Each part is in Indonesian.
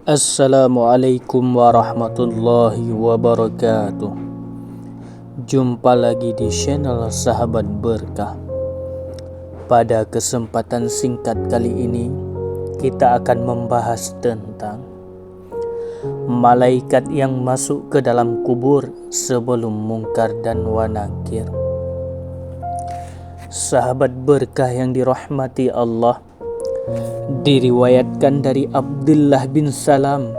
Assalamualaikum warahmatullahi wabarakatuh. Jumpa lagi di channel Sahabat Berkah. Pada kesempatan singkat kali ini, kita akan membahas tentang malaikat yang masuk ke dalam kubur sebelum mungkar dan wanakir. Sahabat Berkah yang dirahmati Allah, diriwayatkan dari Abdullah bin Salam,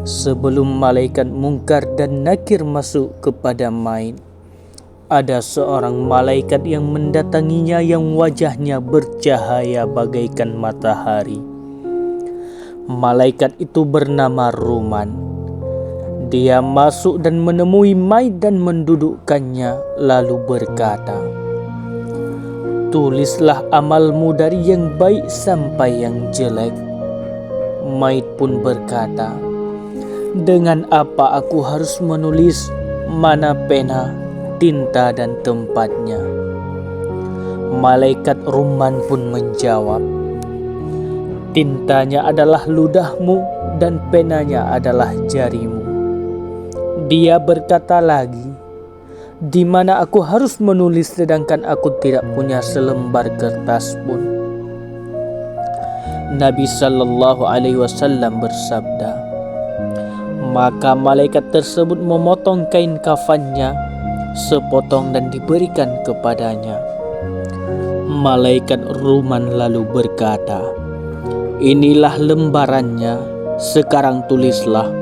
sebelum malaikat mungkar dan nakir masuk kepada mayit, ada seorang malaikat yang mendatanginya yang wajahnya bercahaya bagaikan matahari. Malaikat itu bernama Ruman. Dia masuk dan menemui mayit dan mendudukkannya, lalu berkata, "Tulislah amalmu dari yang baik sampai yang jelek." Mayit pun berkata, "Dengan apa aku harus menulis? Mana pena, tinta dan tempatnya?" Malaikat Ruman pun menjawab, "Tintanya adalah ludahmu dan penanya adalah jarimu." Dia berkata lagi, "Di mana aku harus menulis sedangkan aku tidak punya selembar kertas pun?" Nabi Sallallahu Alaihi Wasallam bersabda, maka malaikat tersebut memotong kain kafannya sepotong dan diberikan kepadanya. Malaikat Ruman lalu berkata, "Inilah lembarannya, sekarang tulislah."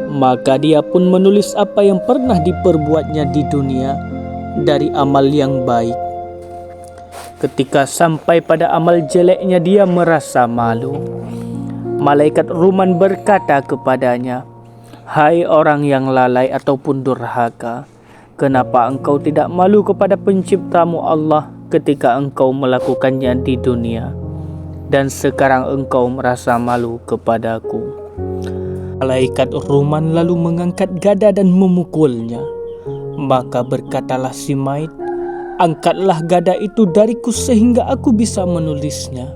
Maka dia pun menulis apa yang pernah diperbuatnya di dunia dari amal yang baik. Ketika sampai pada amal jeleknya, dia merasa malu. Malaikat Ruman berkata kepadanya, "Hai orang yang lalai ataupun durhaka, kenapa engkau tidak malu kepada penciptamu Allah ketika engkau melakukannya di dunia, dan sekarang engkau merasa malu kepadaku?" Malaikat Ruman lalu mengangkat gada dan memukulnya. Maka berkatalah si mayit, "Angkatlah gada itu dariku sehingga aku bisa menulisnya."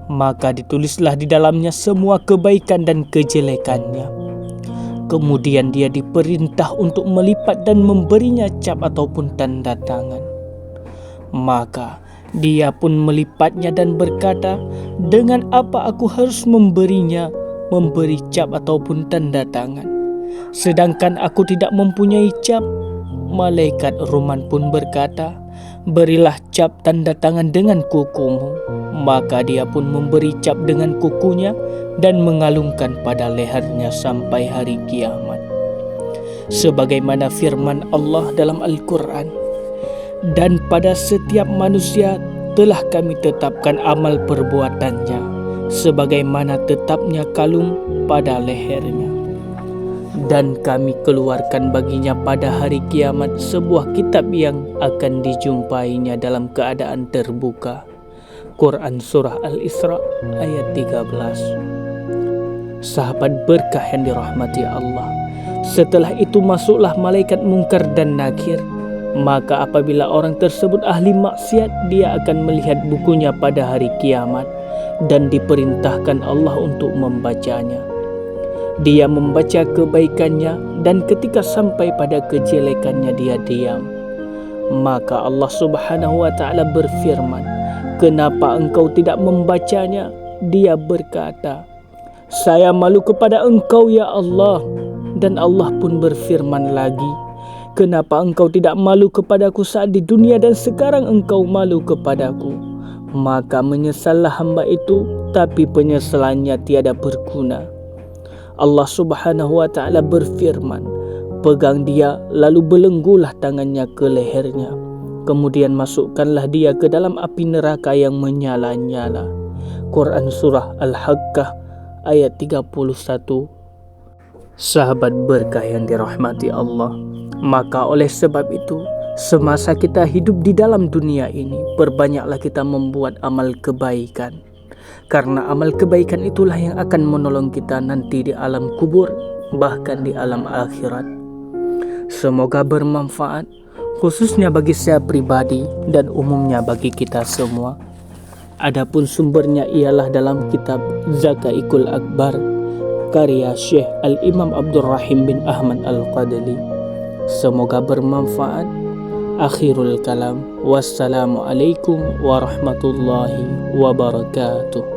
Maka ditulislah di dalamnya semua kebaikan dan kejelekannya. Kemudian dia diperintah untuk melipat dan memberinya cap ataupun tanda tangan. Maka dia pun melipatnya dan berkata, "Dengan apa aku harus memberi cap ataupun tanda tangan, sedangkan aku tidak mempunyai cap?" Malaikat Ruman pun berkata, "Berilah cap tanda tangan dengan kukumu." Maka dia pun memberi cap dengan kukunya dan mengalungkan pada lehernya sampai hari kiamat. Sebagaimana firman Allah dalam Al-Quran, "Dan pada setiap manusia telah kami tetapkan amal perbuatannya, sebagaimana tetapnya kalung pada lehernya. Dan kami keluarkan baginya pada hari kiamat sebuah kitab yang akan dijumpainya dalam keadaan terbuka." Quran Surah Al-Isra ayat 13. Sahabat Berkah yang dirahmati Allah, setelah itu masuklah malaikat mungkar dan nakir. Maka apabila orang tersebut ahli maksiat, dia akan melihat bukunya pada hari kiamat dan diperintahkan Allah untuk membacanya. Dia membaca kebaikannya, dan ketika sampai pada kejelekannya dia diam. Maka Allah Subhanahu wa Ta'ala berfirman, "Kenapa engkau tidak membacanya?" Dia berkata, "Saya malu kepada engkau ya Allah." Dan Allah pun berfirman lagi, "Kenapa engkau tidak malu kepadaku saat di dunia dan sekarang engkau malu kepadaku?" Maka menyesallah hamba itu, tapi penyesalannya tiada berguna. Allah Subhanahu wa Ta'ala berfirman, "Pegang dia, lalu belenggulah tangannya ke lehernya. Kemudian masukkanlah dia ke dalam api neraka yang menyala-nyala." Quran Surah Al-Haqqah ayat 31. Sahabat Berkah yang dirahmati Allah, maka oleh sebab itu, semasa kita hidup di dalam dunia ini, perbanyaklah kita membuat amal kebaikan. Karena amal kebaikan itulah yang akan menolong kita nanti di alam kubur, bahkan di alam akhirat. Semoga bermanfaat, khususnya bagi saya pribadi dan umumnya bagi kita semua. Adapun sumbernya ialah dalam kitab Zakaikul Akbar karya Syekh Al-Imam Abdurrahim bin Ahmad Al-Qadali. Semoga bermanfaat. Akhirul kalam. Wassalamualaikum warahmatullahi wabarakatuh.